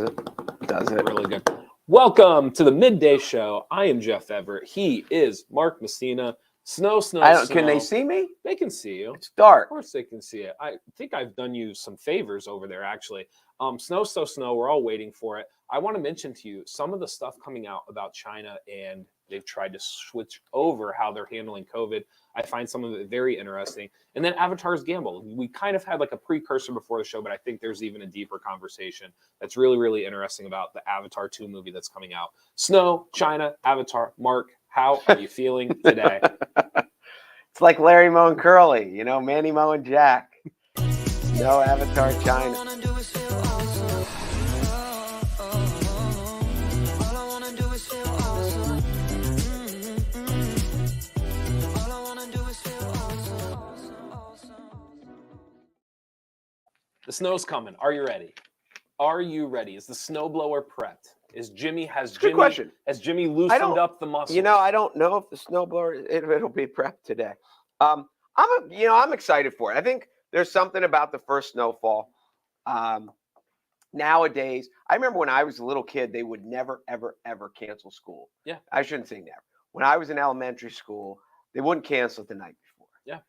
Does it? Really good. Welcome to the Midday Show. I am Jeff Everett. He is Mark Messina. Snow. Can they see me? They can see you. It's dark. Of course they can see it. I think I've done you some favors over there, actually. Snow. We're all waiting for it. I want to mention to you some of the stuff coming out about China, and they've tried to switch over how they're handling COVID. I find some of it very interesting. And then Avatar's Gamble. We kind of had like a precursor before the show, but I think there's even a deeper conversation that's really, really interesting about the Avatar 2 movie that's coming out. Snow, China, Avatar. Mark, how are you feeling today? It's like Larry Moe and Curly, Manny Moe and Jack. No Avatar China. The snow's coming. Are you ready? Are you ready? Is the snowblower prepped? Has Jimmy loosened up the muscles? I don't know if the snowblower it'll be prepped today. I'm excited for it. I think there's something about the first snowfall. Nowadays, I remember when I was a little kid, they would never, ever, ever cancel school. Yeah. I shouldn't say never. When I was in elementary school, they wouldn't cancel it the night before. Yeah.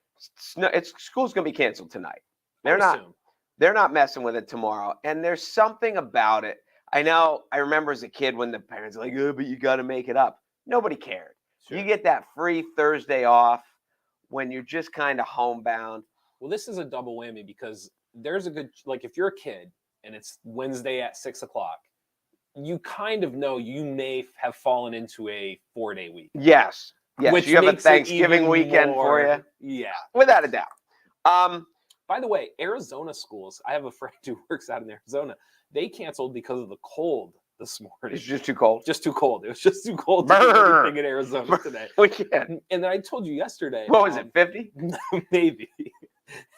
School's gonna be canceled tonight. They're not messing with it tomorrow. And there's something about it. I remember as a kid when the parents were like, oh, but you got to make it up. Nobody cared. Sure. You get that free Thursday off when you're just kind of homebound. Well, this is a double whammy because there's a good, like if you're a kid and it's Wednesday at 6 o'clock, you kind of know you may have fallen into a 4-day week. Yes. Which you have a Thanksgiving weekend for you. Yeah. Without a doubt. By the way, Arizona schools, I have a friend who works out in Arizona. They canceled because of the cold this morning. It's just too cold. Just too cold. It was just too cold to do anything in Arizona today. And then I told you yesterday. What was it, 50? Maybe.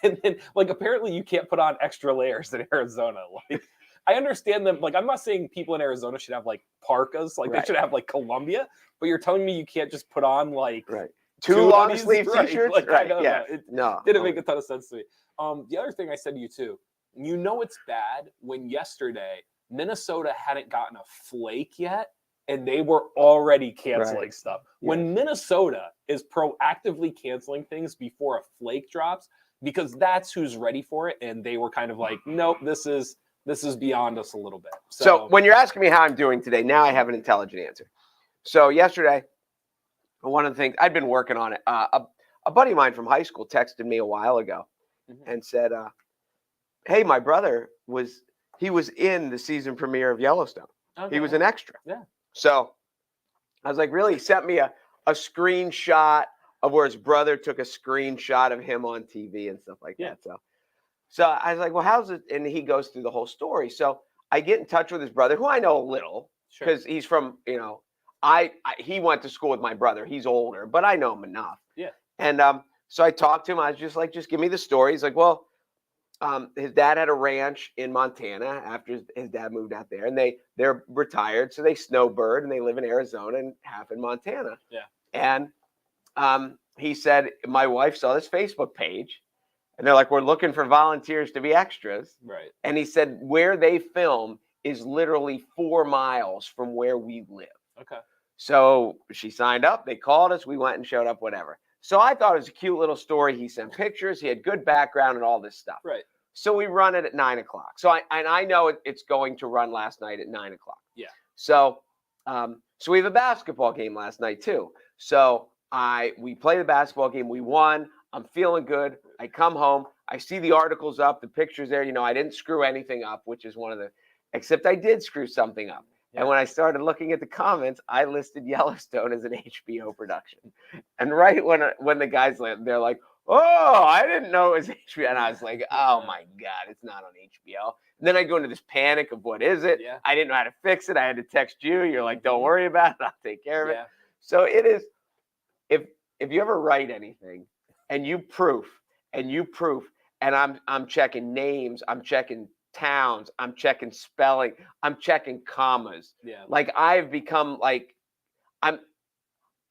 And then, apparently you can't put on extra layers in Arizona. I understand them. I'm not saying people in Arizona should have, parkas. They should have, Columbia. But you're telling me you can't just put on, two long sleeve t-shirts? It didn't make a ton of sense to me. The other thing I said to you too, it's bad when yesterday Minnesota hadn't gotten a flake yet and they were already canceling stuff. Yes. When Minnesota is proactively canceling things before a flake drops, because that's who's ready for it, and they were kind of like, nope, this is beyond us a little bit. So when you're asking me how I'm doing today, now I have an intelligent answer. So yesterday, one of the things I'd been working on it, a buddy of mine from high school texted me a while ago and said, hey, my brother was in the season premiere of Yellowstone. Okay. He was an extra. Yeah. So I was like, really? He sent me a screenshot of where his brother took a screenshot of him on TV and stuff like that. So I was like, well, how's it? And he goes through the whole story. So I get in touch with his brother, who I know a little, because he's from, he went to school with my brother. He's older, but I know him enough. Yeah. And so I talked to him. I was just like, just give me the story. He's like, well, his dad had a ranch in Montana after his dad moved out there, and they're retired. So they snowbird and they live in Arizona and half in Montana. Yeah. And he said, my wife saw this Facebook page and they're like, we're looking for volunteers to be extras. Right. And he said, where they film is literally 4 miles from where we live. Okay. So she signed up. They called us. We went and showed up, whatever. So I thought it was a cute little story. He sent pictures. He had good background and all this stuff. Right. So we run it at 9 o'clock. So I know it's going to run last night at 9 o'clock. Yeah. So we have a basketball game last night too. So we play the basketball game. We won. I'm feeling good. I come home. I see the articles up, the pictures there. I didn't screw anything up, which is except I did screw something up. Yeah. And when I started looking at the comments, I listed Yellowstone as an HBO production. And right when the guys, they're like, oh, I didn't know it was HBO. And I was like, oh my God, it's not on HBO. And then I go into this panic of what is it? Yeah. I didn't know how to fix it. I had to text you. You're like, don't worry about it. I'll take care of it. Yeah. So it is, if you ever write anything and you proof, and I'm checking names, I'm checking towns, I'm checking spelling, I'm checking commas. Yeah. I've become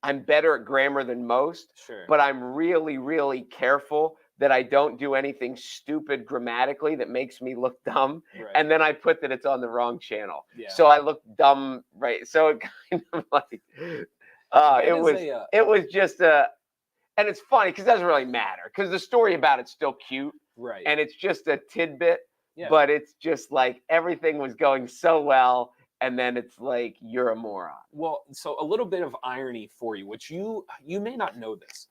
I'm better at grammar than most, Sure. but I'm really, really careful that I don't do anything stupid grammatically that makes me look dumb. Right. And then I put that it's on the wrong channel. Yeah. So I look dumb, right? So it kind of like, it was just and it's funny because it doesn't really matter because the story about it's still cute. Right. And it's just a tidbit, Yeah. but it's just like everything was going so well. And then it's like, you're a moron. Well, so a little bit of irony for you, which you may not know this.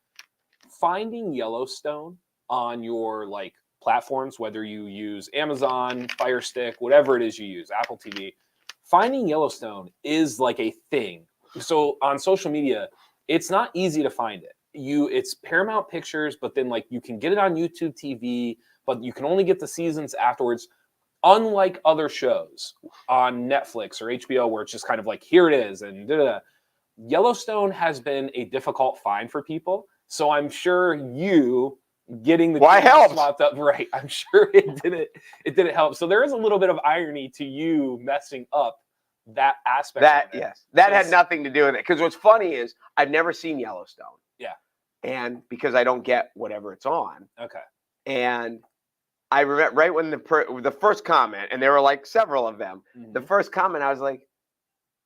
Finding Yellowstone on your like platforms, whether you use Amazon, Fire Stick, whatever it is you use, Apple TV, finding Yellowstone is like a thing. So on social media, it's not easy to find it. It's Paramount Pictures, but then like you can get it on YouTube TV, but you can only get the seasons afterwards. Unlike other shows on Netflix or HBO, where it's just kind of like, here it is, and da-da-da. Yellowstone has been a difficult find for people. So I'm sure you getting the swapped up, right? I'm sure it didn't help. So there is a little bit of irony to you messing up that aspect. That had nothing to do with it. Because what's funny is I've never seen Yellowstone. Yeah. And because I don't get whatever it's on. Okay. And I remember right when the first comment, and there were like several of them. Mm-hmm. The first comment, I was like,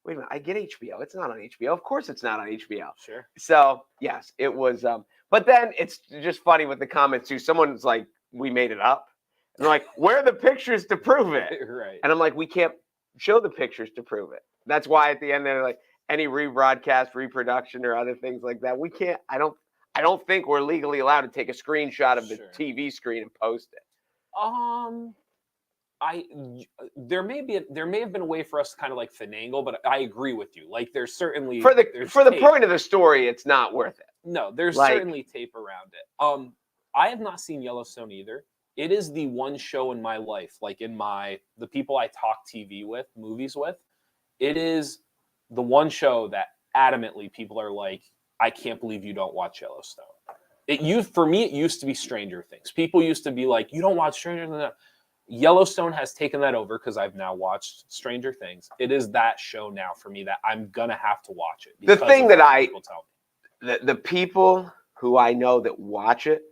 wait a minute, I get HBO. It's not on HBO. Of course it's not on HBO. Sure. So yes, it was. But then it's just funny with the comments too. Someone's like, we made it up. And they're like, where are the pictures to prove it? Right. And I'm like, we can't show the pictures to prove it. That's why at the end they're like, any rebroadcast, reproduction, or other things like that, we can't. I don't think we're legally allowed to take a screenshot of the TV screen and post it. There may have been a way for us to kind of like finagle, but I agree with you. Like there's certainly for the point of the story, it's not worth it. No, there's certainly tape around it. I have not seen Yellowstone either. It is the one show in my life, like the people I talk TV with, movies with, it is the one show that adamantly people are like, I can't believe you don't watch Yellowstone. For me, it used to be Stranger Things. People used to be like, you don't watch Stranger Things. Yellowstone has taken that over because I've now watched Stranger Things. It is that show now for me that I'm gonna have to watch it. The thing that people tell me, the people who I know that watch it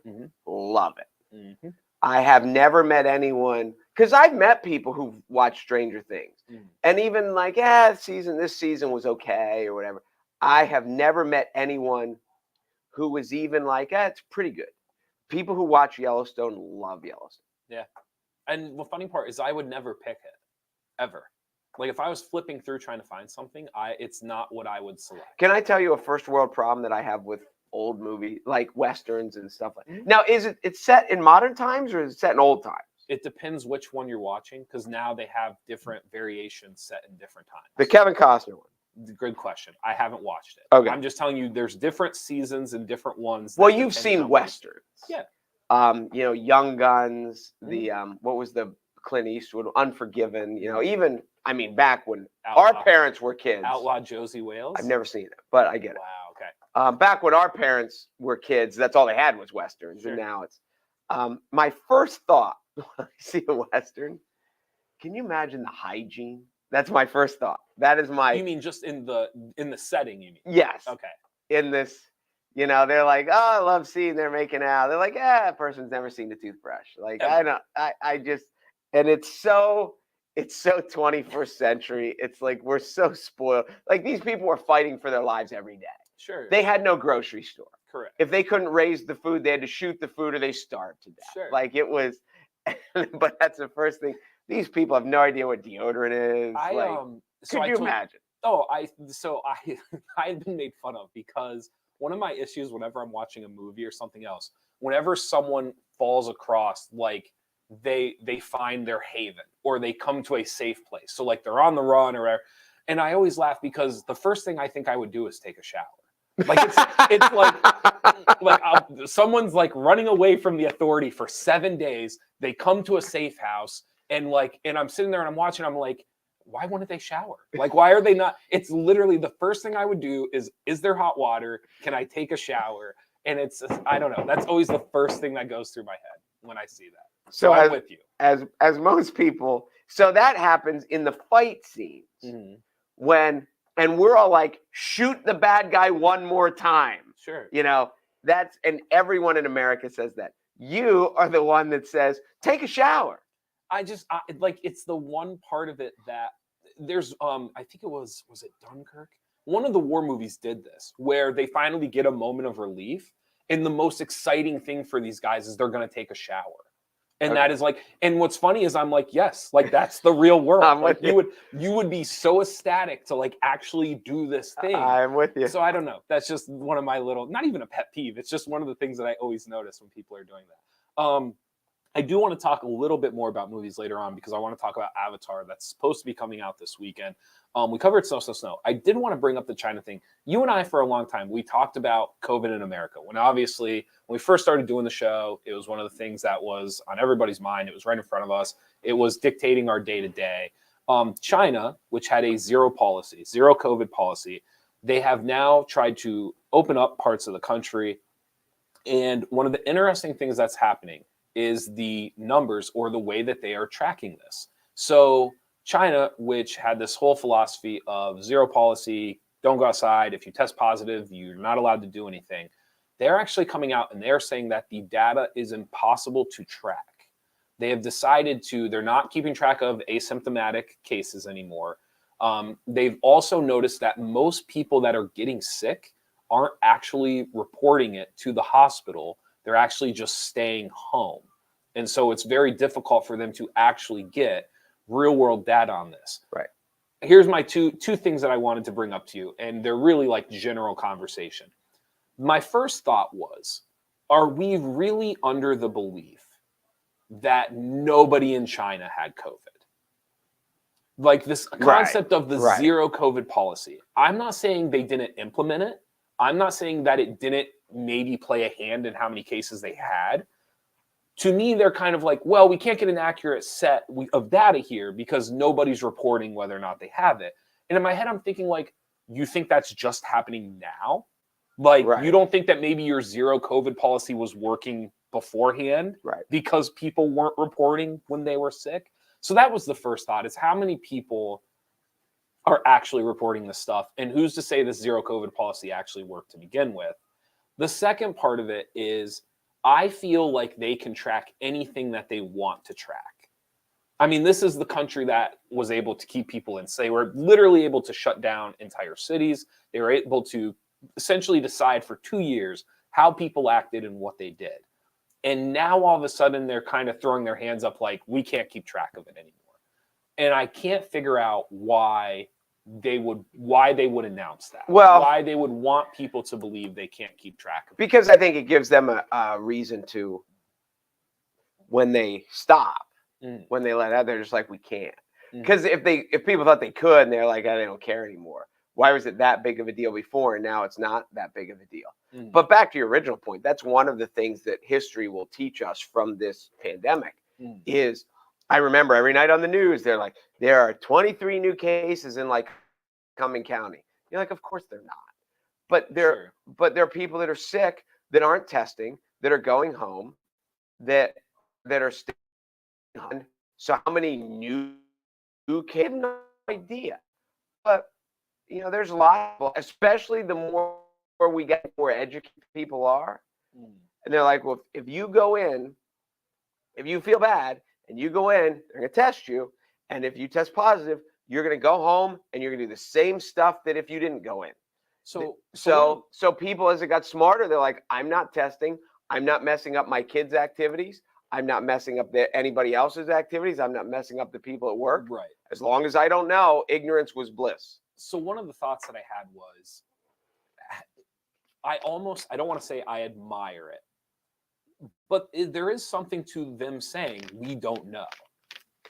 love it. Mm-hmm. I have never met anyone, because I've met people who watch Stranger Things, and even like, this season was okay or whatever. I have never met anyone who was even like, it's pretty good. People who watch Yellowstone love Yellowstone. Yeah. And the funny part is I would never pick it, ever. Like if I was flipping through trying to find something, it's not what I would select. Can I tell you a first world problem that I have with old movie, like Westerns and stuff like that? Now, it's set in modern times or is it set in old times? It depends which one you're watching, because now they have different variations set in different times. The Kevin Costner one. Good question. I haven't watched it. Okay. I'm just telling you there's different seasons and different ones. Well, you've seen Westerns. Yeah. Young Guns, the what was the Clint Eastwood, Unforgiven, even, back when our parents were kids. Outlaw Josie Wales? I've never seen it, but I get it. Wow, okay. Back when our parents were kids, that's all they had was Westerns. Sure. And now it's, my first thought when I see a Western, can you imagine the hygiene? That's my first thought. That is my... You mean just in the setting, you mean? Yes. Okay. In this... they're like, oh, I love seeing they're making out. They're like, that person's never seen a toothbrush. Like, I just, and it's so 21st century. It's like, we're so spoiled. Like, these people were fighting for their lives every day. Sure. They had no grocery store. Correct. If they couldn't raise the food, they had to shoot the food or they starved to death. Sure. Like, it was, but that's the first thing. These people have no idea what deodorant is. Could you imagine? I've been made fun of because one of my issues whenever I'm watching a movie or something else, whenever someone falls across, like they find their haven or they come to a safe place. So like they're on the run or whatever. And I always laugh because the first thing I think I would do is take a shower. Like it's like someone's like running away from the authority for 7 days. They come to a safe house and I'm sitting there and I'm watching. I'm like, why wouldn't they shower? Like, why are they not? It's literally the first thing I would do is there hot water? Can I take a shower? And it's, I don't know. That's always the first thing that goes through my head when I see that. So I'm with you. As most people, so that happens in the fight scenes and we're all like, shoot the bad guy one more time. Sure. And everyone in America says that. You are the one that says, take a shower. Like, it's the one part of it that there's I think was it Dunkirk? One of the war movies did this, where they finally get a moment of relief, and the most exciting thing for these guys is they're going to take a shower. And that is like, and what's funny is I'm like, yes, like that's the real world. I'm Like with you would be so ecstatic to like actually do this thing. I'm with you. So I don't know. That's just one of my little, not even a pet peeve. It's just one of the things that I always notice when people are doing that. I do want to talk a little bit more about movies later on, because I want to talk about Avatar that's supposed to be coming out this weekend. We covered Snow. I did want to bring up the China thing. You and I, for a long time, we talked about COVID in America. When we first started doing the show, it was one of the things that was on everybody's mind. It was right in front of us. It was dictating our day-to-day. China, which had a zero COVID policy, they have now tried to open up parts of the country. And one of the interesting things that's happening is the numbers, or the way that they are tracking this. So China, which had this whole philosophy of zero policy, don't go outside. If you test positive, you're not allowed to do anything. They're actually coming out and they're saying that the data is impossible to track. They have decided they're not keeping track of asymptomatic cases anymore. They've also noticed that most people that are getting sick aren't actually reporting it to the hospital. They're actually just staying home. And so it's very difficult for them to actually get real world data on this. Right. Here's my two things that I wanted to bring up to you, and they're really like general conversation. My first thought was, are we really under the belief that nobody in China had COVID? Like this concept of the zero COVID policy. I'm not saying they didn't implement it. I'm not saying that it didn't maybe play a hand in how many cases they had. To me, they're kind of like, well, we can't get an accurate set of data here because nobody's reporting whether or not they have it. And in my head, I'm thinking like, you think that's just happening now? Like, you don't think that maybe your zero COVID policy was working beforehand because people weren't reporting when they were sick? So that was the first thought, is how many people are actually reporting this stuff, and who's to say this zero COVID policy actually worked to begin with? The second part of it is, I feel like they can track anything that they want to track. I mean, this is the country that was able to keep people in. They were literally able to shut down entire cities. They were able to essentially decide for 2 years how people acted and what they did. And now all of a sudden they're kind of throwing their hands up like, we can't keep track of it anymore. And I can't figure out why they would announce that. Well, why they would want people to believe they can't keep track of it. Because I think it gives them a reason to, when they stop, when they let out, they're just like, we can't. Because if people thought they could and they're like, oh, they don't care anymore. Why was it that big of a deal before, and now it's not that big of a deal? But back to your original point, that's one of the things that history will teach us from this pandemic is, I remember every night on the news, they're like, there are 23 new cases in like Cumming County. You're like, of course they're not. But there are people that are sick that aren't testing, that are going home, that are staying on. So how many new cases? I have no idea. But there's a lot of people, especially the more we get, more educated people are. And they're like, well, if you go in, if you feel bad and you go in, they're going to test you. And if you test positive, you're going to go home and you're going to do the same stuff that if you didn't go in. So people, as it got smarter, they're like, I'm not testing. I'm not messing up my kids' activities. I'm not messing up anybody else's activities. I'm not messing up the people at work. Right. As long as I don't know, ignorance was bliss. So one of the thoughts that I had was, I don't want to say I admire it, but there is something to them saying we don't know.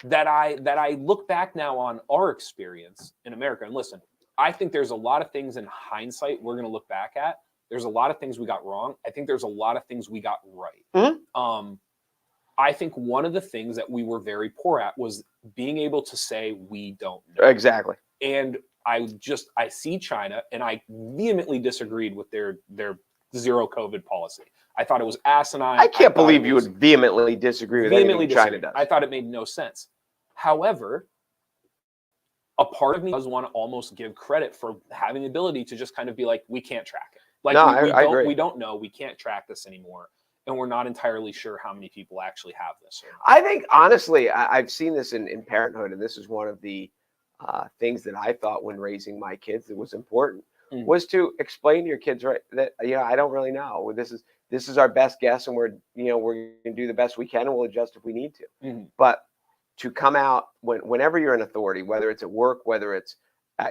That I look back now on our experience in America, and listen, I think there's a lot of things in hindsight we're going to look back at. There's a lot of things we got wrong. I think there's a lot of things we got right. I think one of the things that we were very poor at was being able to say we don't know. Exactly. And I see China, and I vehemently disagreed with their zero COVID policy. I thought it was asinine. I can't believe you would vehemently disagree with anything China does. I thought it made no sense. However, a part of me does want to almost give credit for having the ability to just kind of be like, we can't track it. Like, I agree. We don't know. We can't track this anymore. and we're not entirely sure how many people actually have this. I think, honestly, I've seen this in parenthood, and this is one of the things that I thought when raising my kids that was important, was to explain to your kids, right, that, I don't really know. This is our best guess, and we're going to do the best we can, and we'll adjust if we need to. But to come out whenever you're an authority, whether it's at work, whether it's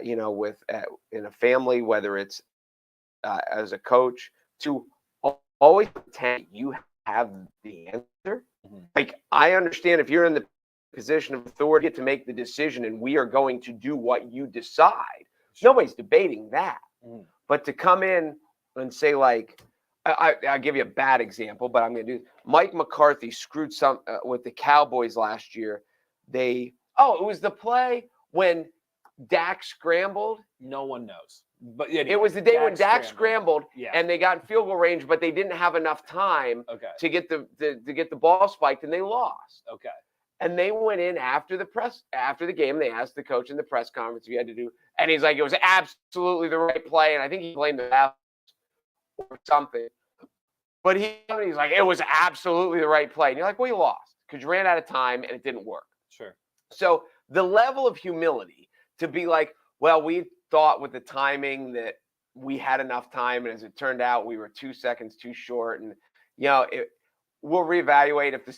in a family, whether it's as a coach, to always pretend you have the answer. Like, I understand if you're in the position of authority, you get to make the decision, and we are going to do what you decide. Nobody's debating that. But to come in and say, like, I'll give you a bad example, but I'm going to do. Mike McCarthy screwed some with the Cowboys last year. It was the play when Dak scrambled. No one knows. But anyway, it was the day when Dak scrambled, yeah, and they got in field goal range, but they didn't have enough time to get the ball spiked, and they lost. Okay. And they went in after the game. They asked the coach in the press conference if he had to do, and he's like, it was absolutely the right play. And I think he blamed the ref or something. But he's like, it was absolutely the right play. And you're like, well, you lost because you ran out of time and it didn't work. Sure. So the level of humility to be like, well, we thought with the timing that we had enough time, and as it turned out, we were 2 seconds too short, and we'll reevaluate if the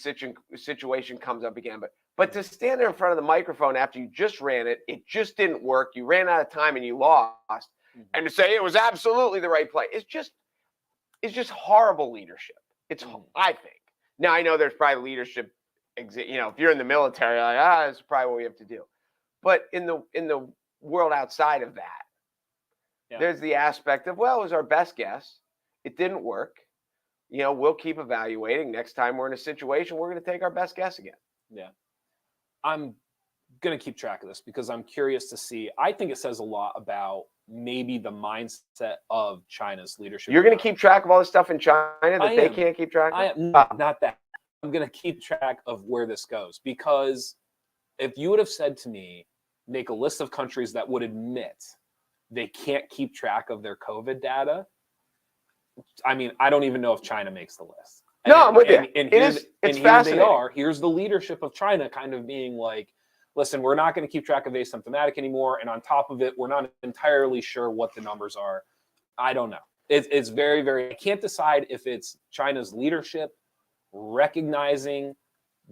situation comes up again. But to stand there in front of the microphone after you just ran it just didn't work. You ran out of time and you lost, and to say it was absolutely the right play, it's just horrible leadership. I think. Now I know there's probably leadership. If you're in the military, like, that's probably what we have to do. But in the world outside of that, there's the aspect of, well, it was our best guess. It didn't work. We'll keep evaluating. Next time we're in a situation, we're going to take our best guess again. Yeah. I'm going to keep track of this because I'm curious to see. I think it says a lot about maybe the mindset of China's leadership. You're going to keep track of all the stuff in China that they can't keep track of? I am not that. I'm going to keep track of where this goes, because if you would have said to me, make a list of countries that would admit they can't keep track of their COVID data, I mean, I don't even know if China makes the list. No, I'm with you. It's fascinating. Here's the leadership of China kind of being like, listen, we're not going to keep track of asymptomatic anymore. And on top of it, we're not entirely sure what the numbers are. I don't know. It's very, very, I can't decide if it's China's leadership recognizing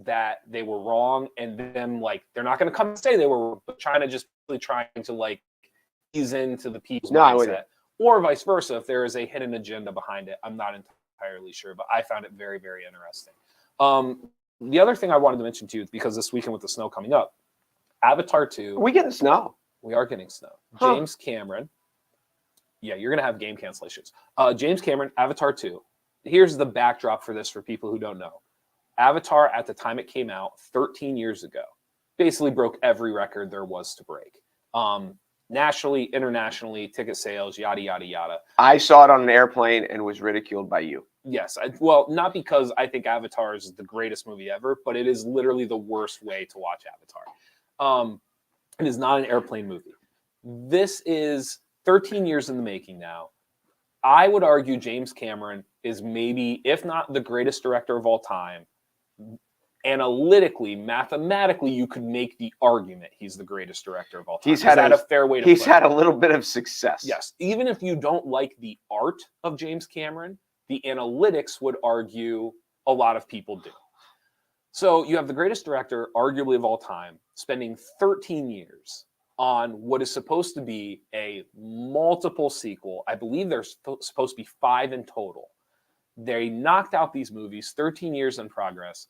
that they were wrong, and then, like, they're not going to come and say they were wrong, but China just really trying to, like, ease into the people's mindset. Or vice versa, if there is a hidden agenda behind it. I'm not entirely sure, but I found it very, very interesting. The other thing I wanted to mention to you, because this weekend with the snow coming up, Avatar 2. Are we getting snow? We are getting snow. Huh. James Cameron. Yeah, you're going to have game cancellations. James Cameron, Avatar 2. Here's the backdrop for this for people who don't know. Avatar, at the time it came out 13 years ago, basically broke every record there was to break. Nationally, internationally, ticket sales, yada, yada, yada. I saw it on an airplane and was ridiculed by you. Yes. Well, not because I think Avatar is the greatest movie ever, but it is literally the worst way to watch Avatar. It is not an airplane movie. This is 13 years in the making now. I would argue James Cameron is maybe, if not the greatest director of all time, analytically, mathematically, you could make the argument he's the greatest director of all time. He's had a fair way to He's had a little bit of success. Yes. Even if you don't like the art of James Cameron, the analytics would argue a lot of people do. So you have the greatest director, arguably of all time, spending 13 years on what is supposed to be a multiple sequel. I believe there's supposed to be 5 in total. They knocked out these movies, 13 years in progress.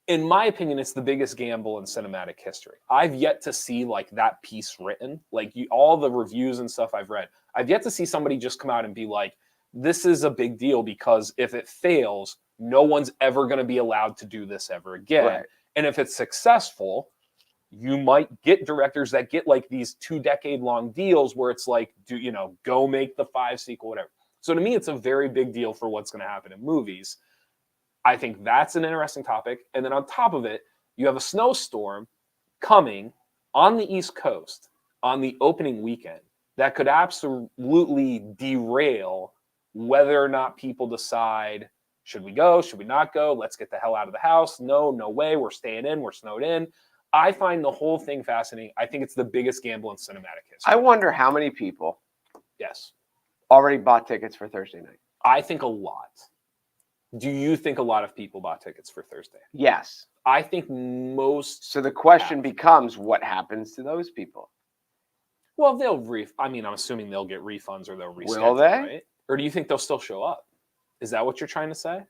In my opinion, it's the biggest gamble in cinematic history. I've yet to see, like, that piece written. Like, all the reviews and stuff I've read, I've yet to see somebody just come out and be like, this is a big deal because if it fails, no one's ever going to be allowed to do this ever again. Right. And if it's successful, you might get directors that get, like, these 2-decade-long deals where it's like, go make the 5 sequel, whatever. So to me, it's a very big deal for what's going to happen in movies. I think that's an interesting topic. And then on top of it, you have a snowstorm coming on the East Coast on the opening weekend that could absolutely derail whether or not people decide Should we go? Should we not go? Let's get the hell out of the house. No way. We're staying in. We're snowed in. I find the whole thing fascinating. I think it's the biggest gamble in cinematic history. I wonder how many people Yes. already bought tickets for Thursday night. I think a lot. Do you think a lot of people bought tickets for Thursday? Yes. I think most. So the question becomes, what happens to those people? Well, I'm assuming they'll get refunds or they'll reschedule, Will they? right? Or do you think they'll still show up? Is that what you're trying to say?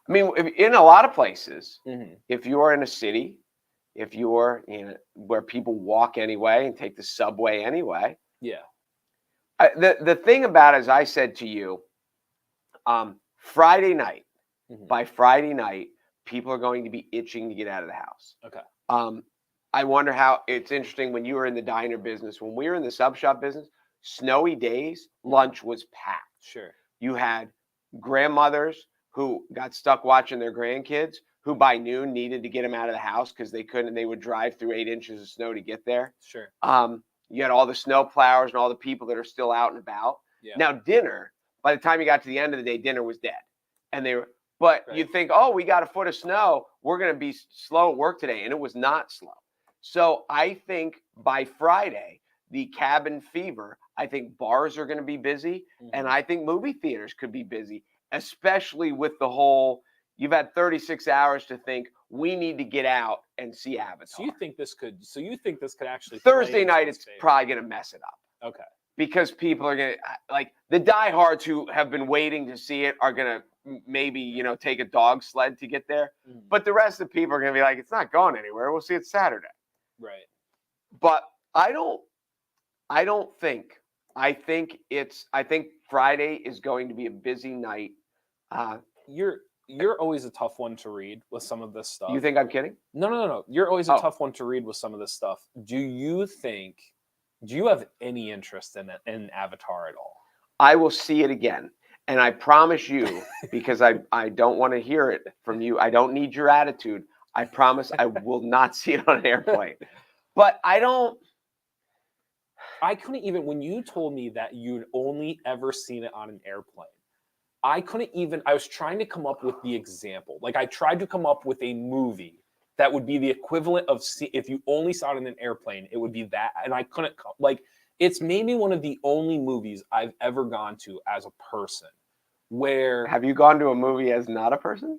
I mean, in a lot of places, Mm-hmm. if you're in a city, if you're in where people walk anyway and take the subway anyway. Yeah. The thing about it, as I said to you, Friday night, by Friday night, people are going to be itching to get out of the house. Okay. I wonder how it's interesting when you were in the diner business, when we were in the sub shop business, snowy days, lunch was packed. Sure. You had grandmothers who got stuck watching their grandkids, who by noon needed to get them out of the house because they couldn't, and they would drive through 8 inches of snow to get there. Sure. You had all the snow plowers and all the people that are still out and about. Yeah. Now dinner, by the time you got to the end of the day, dinner was dead. And Right. you'd think, oh, we got a foot of snow, we're going to be slow at work today. And it was not slow. So I think by Friday, the cabin fever, I think bars are going to be busy. And I think movie theaters could be busy, especially with the whole, you've had 36 hours to think, we need to get out and see Avatar. So you think this could actually Thursday night, it's probably going to mess it up. Okay. Because people are going to, like, the diehards who have been waiting to see it are going to maybe, take a dog sled to get there. But the rest of the people are going to be like, it's not going anywhere. We'll see it Saturday. Right. But I think Friday is going to be a busy night. You're always a tough one to read with some of this stuff. You think I'm kidding? No. You're always a tough one to read with some of this stuff. Do you have any interest in Avatar at all? I will see it again. And I promise you, because I don't want to hear it from you. I don't need your attitude. I promise I will not see it on an airplane. But I couldn't even, when you told me that you'd only ever seen it on an airplane, I was trying to come up with the example. Like, I tried to come up with a movie that would be the equivalent of, if you only saw it in an airplane, it would be that. And I couldn't, it's maybe one of the only movies I've ever gone to as a person where. Have you gone to a movie as not a person?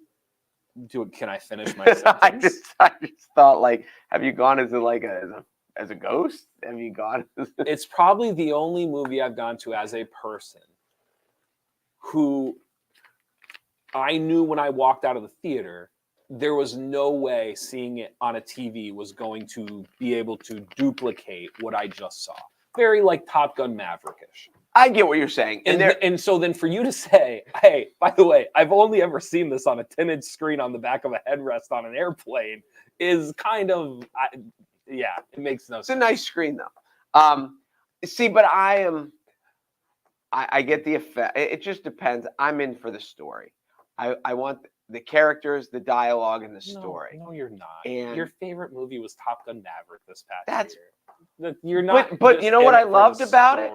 Can I finish my sentence? I just thought, like, have you gone as a ghost? Have you gone? It's probably the only movie I've gone to as a person who I knew when I walked out of the theater, there was no way seeing it on a TV was going to be able to duplicate what I just saw. Very like Top Gun Maverick-ish. I get what you're saying. And so then for you to say, hey, by the way, I've only ever seen this on a 10-inch screen on the back of a headrest on an airplane is kind of, it makes no sense. It's a nice screen, though. See, but I get the effect. It just depends. I'm in for the story. I want the characters, the dialogue, and the story. No, you're not. And your favorite movie was Top Gun Maverick this past year. You're not. But you know what I loved about it?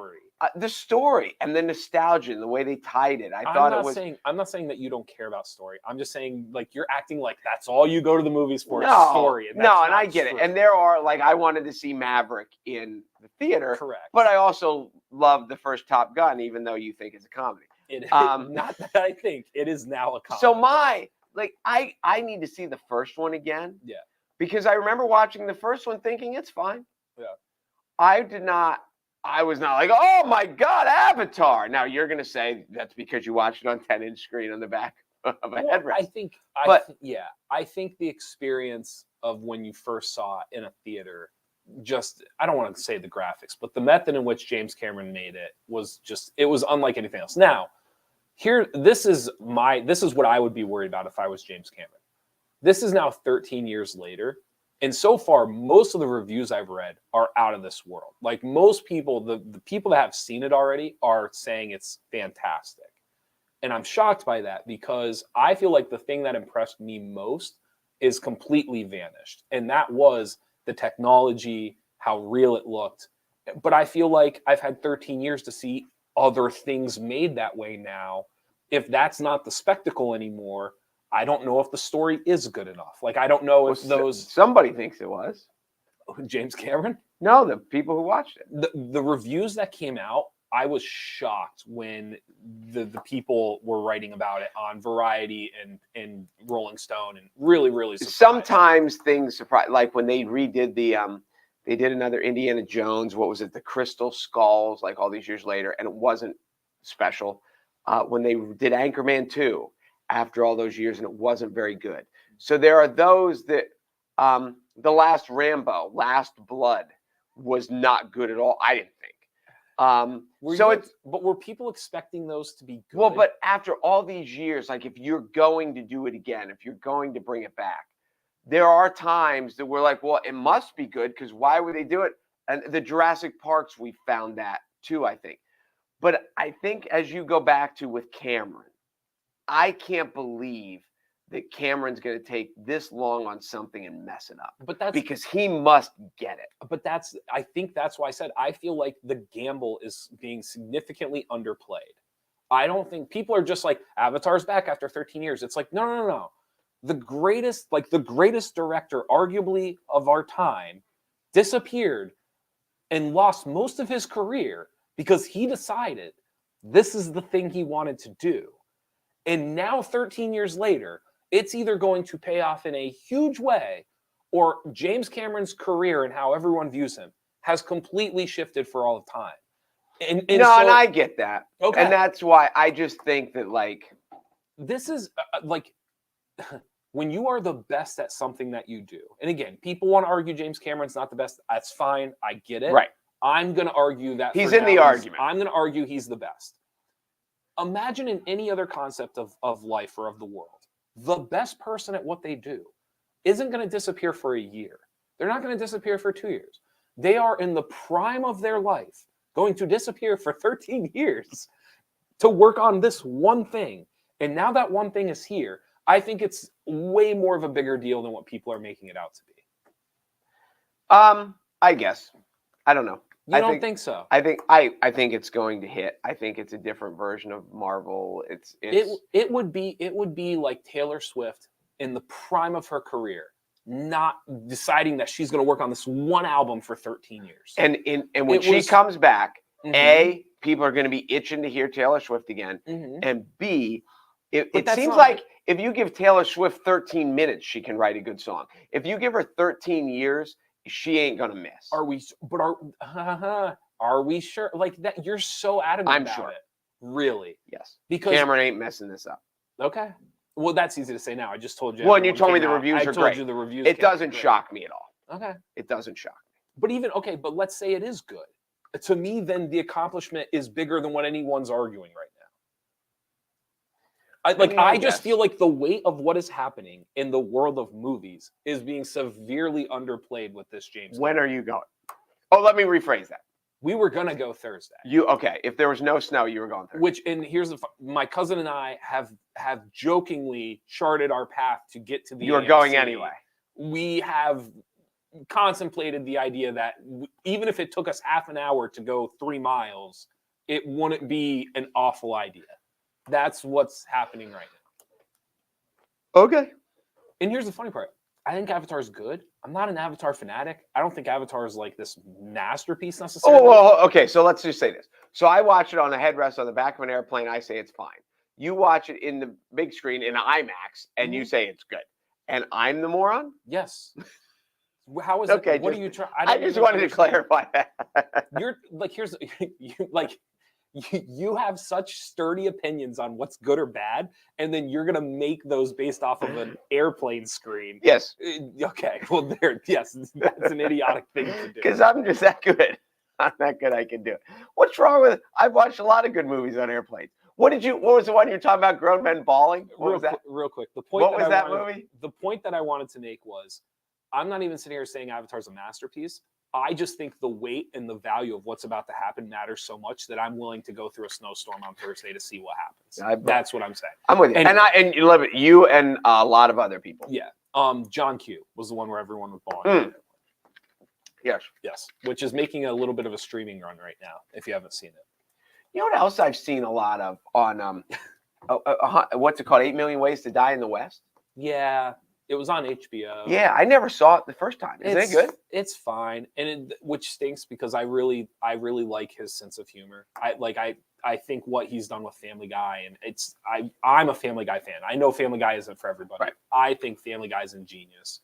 The story and the nostalgia and the way they tied it. I'm not saying that you don't care about story. I'm just saying, like, you're acting like that's all you go to the movies for, story. And I get it. And there are, like, I wanted to see Maverick in the theater. Correct. But I also love the first Top Gun, even though you think it's a comedy. Not that I think it is now a comedy. So I need to see the first one again. Yeah. Because I remember watching the first one thinking it's fine. Yeah. I was not like, oh my God, Avatar. Now you're going to say that's because you watched it on 10-inch screen on the back of a headrest. I think the experience of when you first saw it in a theater, I don't want to say the graphics, but the method in which James Cameron made it was unlike anything else. Now, this is what I would be worried about if I was James Cameron. This is now 13 years later. And so far, most of the reviews I've read are out of this world. Like, most people, the people that have seen it already are saying it's fantastic. And I'm shocked by that because I feel like the thing that impressed me most is completely vanished. And that was the technology, how real it looked. But I feel like I've had 13 years to see other things made that way now. if that's not the spectacle anymore, I don't know if the story is good enough. Like, I don't know if somebody thinks it was. James Cameron? No, the people who watched it. The reviews that came out, I was shocked when the people were writing about it on Variety and Rolling Stone, and really, really surprised. Sometimes things surprise, like when they redid they did another Indiana Jones, what was it, the Crystal Skulls, like all these years later, and it wasn't special. When they did Anchorman 2 after all those years, and it wasn't very good. So there are those that, the last Rambo, Last Blood, was not good at all, I didn't think. But were people expecting those to be good? Well, but after all these years, like if you're going to do it again, if you're going to bring it back, there are times that we're like, well, it must be good because why would they do it? And the Jurassic Parks, we found that too, I think. But I think as you go back to with Cameron, I can't believe that Cameron's going to take this long on something and mess it up. But that's because he must get it. But I think that's why I said I feel like the gamble is being significantly underplayed. I don't think people are just like, Avatar's back after 13 years. It's like, no. The greatest director, arguably of our time, disappeared and lost most of his career because he decided this is the thing he wanted to do. And now 13 years later, it's either going to pay off in a huge way, or James Cameron's career and how everyone views him has completely shifted for all of time. And and I get that. Okay. And that's why I just think that, like, this is like when you are the best at something that you do. And again, people want to argue James Cameron's not the best. That's fine. I get it. Right. I'm going to argue that he's in the argument. I'm going to argue he's the best. Imagine in any other concept of life or of the world, the best person at what they do isn't going to disappear for a year. They're not going to disappear for 2 years. They are in the prime of their life, going to disappear for 13 years to work on this one thing. And now that one thing is here, I think it's way more of a bigger deal than what people are making it out to be. I guess. I don't know. I don't think so. I think it's going to hit. I think it's a different version of Marvel. It would be like Taylor Swift in the prime of her career, not deciding that she's going to work on this one album for 13 years. And when she comes back, A, people are going to be itching to hear Taylor Swift again, and B, it seems like if you give Taylor Swift 13 minutes, she can write a good song. If you give her 13 years, she ain't gonna miss. Are we sure? Like that? You're so adamant about it. Really? Yes. Because Cameron ain't messing this up. Okay. Well, that's easy to say now. I just told you. Well, and you told me the reviews are great. I told you the reviews. It doesn't shock me at all. Okay. It doesn't shock me. But let's say it is good. To me, then the accomplishment is bigger than what anyone's arguing right now. I just feel like the weight of what is happening in the world of movies is being severely underplayed with this James. When are you going? Oh, let me rephrase that. We were gonna go Thursday. Okay? If there was no snow, you were going Thursday. My cousin and I have jokingly charted our path to get to the. You're going anyway. We have contemplated the idea that even if it took us half an hour to go 3 miles, it wouldn't be an awful idea. That's what's happening right now. Okay. And here's the funny part. I think Avatar is good. I'm not an Avatar fanatic. I don't think Avatar is like this masterpiece necessarily. Oh, well, okay. So let's just say this. So I watch it on a headrest on the back of an airplane. I say it's fine. You watch it in the big screen in IMAX, and you say it's good. And I'm the moron? Yes. How is okay, it? What are you trying? I just wanted to clarify that. You're like, you have such sturdy opinions on what's good or bad, and then you're gonna make those based off of an airplane screen. Yes. Okay. Well, that's an idiotic thing to do. Because I'm just that good. I'm that good. I can do it. What's wrong with it? I've watched a lot of good movies on airplanes. What was the one you're talking about? Grown men bawling. What was that? Real quick. The point. What was that movie? The point that I wanted to make was, I'm not even sitting here saying Avatar's a masterpiece. I just think the weight and the value of what's about to happen matters so much that I'm willing to go through a snowstorm on Thursday to see what happens. That's what I'm saying. I'm with you. And you live it. You and a lot of other people. Yeah. John Q was the one where everyone was bawling. Yes. Which is making a little bit of a streaming run right now, if you haven't seen it. You know what else I've seen a lot of on What's it called? 8 Million Ways to Die in the West. Yeah, it was on HBO. Yeah, I never saw it the first time. Is it good? It's fine, and which stinks because I really like his sense of humor. I think what he's done with Family Guy, and I'm a Family Guy fan. I know Family Guy isn't for everybody. Right. I think Family Guy's ingenious.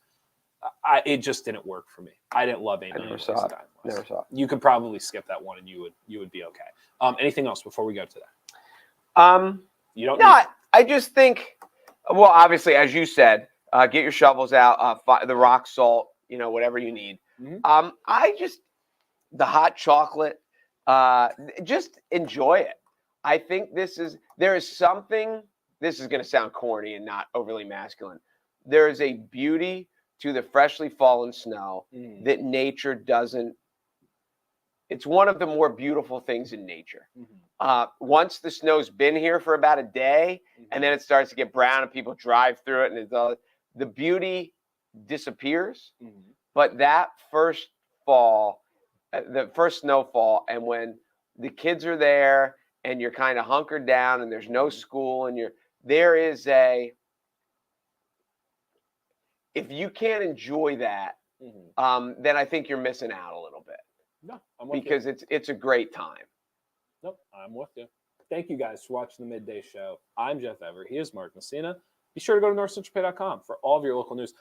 It just didn't work for me. I didn't love 8 Million Ways to Die in the West. Never saw it. You could probably skip that one, and you would be okay. Anything else before we go to that? You don't. No, I just think. Well, obviously, as you said, get your shovels out, the rock salt, whatever you need. Mhm. The hot chocolate, just enjoy it. I think there is something. This is going to sound corny and not overly masculine. There is a beauty to the freshly fallen snow that nature doesn't. It's one of the more beautiful things in nature. Once the snow's been here for about a day, and then it starts to get brown, and people drive through it, and the beauty disappears. But that first fall, the first snowfall, and when the kids are there, and you're kind of hunkered down, and there's no school, and if you can't enjoy that, then I think you're missing out a little bit. No, I'm with because you. it's a great time. Nope, I'm with you. Thank you guys for watching the Midday Show. I'm Jeff Everett. He is Mark Messina. Be sure to go to NorthcentralPa.com for all of your local news.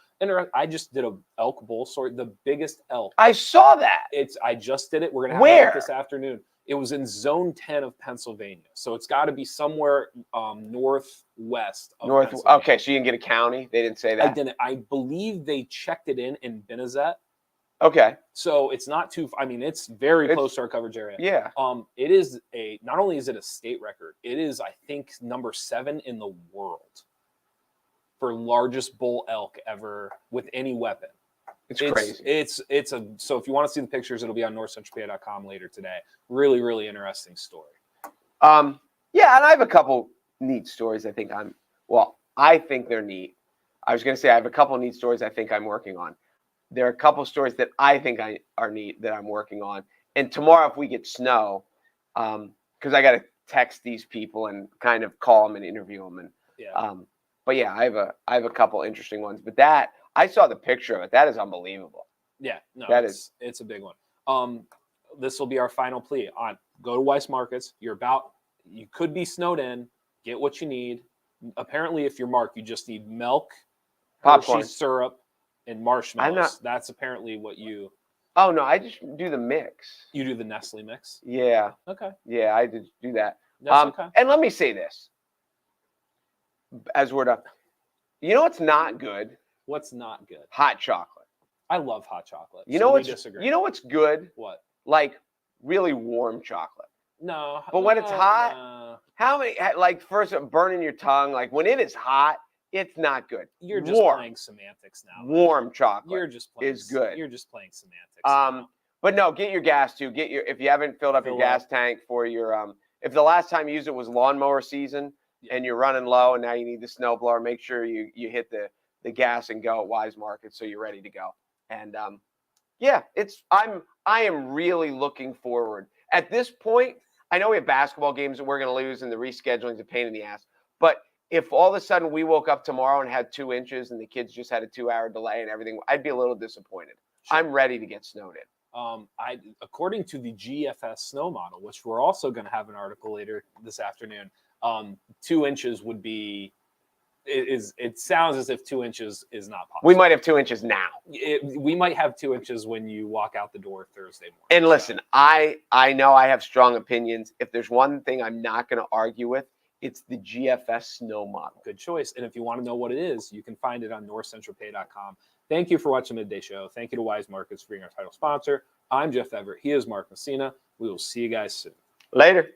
I just did a elk bull story, the biggest elk. I saw that. I just did it. We're gonna have it this afternoon. It was in Zone 10 of Pennsylvania, so it's got to be somewhere northwest of Pennsylvania. Okay, so you can get a county. They didn't say that. I didn't. I believe they checked it in Benazet. Okay. So it's not too. I mean, it's very close to our coverage area. Yeah. It is not only is it a state record, it is, I think, number 7 in the world for largest bull elk ever with any weapon. It's crazy. So if you want to see the pictures, it'll be on NorthcentralPa.com later today. Really, really interesting story. Yeah, and I have a couple neat stories. I think they're neat. I was going to say I have a couple neat stories I think I'm working on. There are a couple stories that I think are neat that I'm working on. And tomorrow, if we get snow, because I got to text these people and kind of call them and interview them. And but yeah, I have a couple interesting ones. But that I saw the picture of it. That is unbelievable. Yeah, no, it's a big one. This will be our final plea. Go to Weis Markets. You could be snowed in. Get what you need. Apparently, if you're Mark, you just need milk, popcorn, syrup, and marshmallows. That's apparently what you. Oh no, I just do the mix. You do the Nestle mix. Yeah. Okay. Yeah, I did do that. That's okay. And let me say this, as we're done. You know what's not good? What's not good? Hot chocolate. I love hot chocolate. You know what's good? What? Like really warm chocolate. No. But when it's hot, how many first burning your tongue? Like when it is hot, it's not good. You're just playing semantics now. Warm chocolate is good. You're just playing semantics. But no, get your gas too. If you haven't filled up your gas tank for your if the last time you used it was lawnmower season and you're running low and now you need the snowblower, make sure you hit the gas and go at Weis Markets so you're ready to go. And I am really looking forward. At this point, I know we have basketball games that we're going to lose and the rescheduling is a pain in the ass. But if all of a sudden we woke up tomorrow and had 2 inches and the kids just had a 2-hour delay and everything, I'd be a little disappointed. Sure. I'm ready to get snowed in. According to the GFS snow model, which we're also going to have an article later this afternoon, 2 inches would be. It sounds as if 2 inches is not possible. We might have 2 inches now. We might have 2 inches when you walk out the door Thursday morning. And listen, I know I have strong opinions. If there's one thing I'm not going to argue with, it's the GFS snow model. Good choice. And if you want to know what it is, you can find it on NorthcentralPa.com. Thank you for watching the Midday Show. Thank you to Weis Markets for being our title sponsor. I'm Jeff Everett. He is Mark Messina. We will see you guys soon. Later.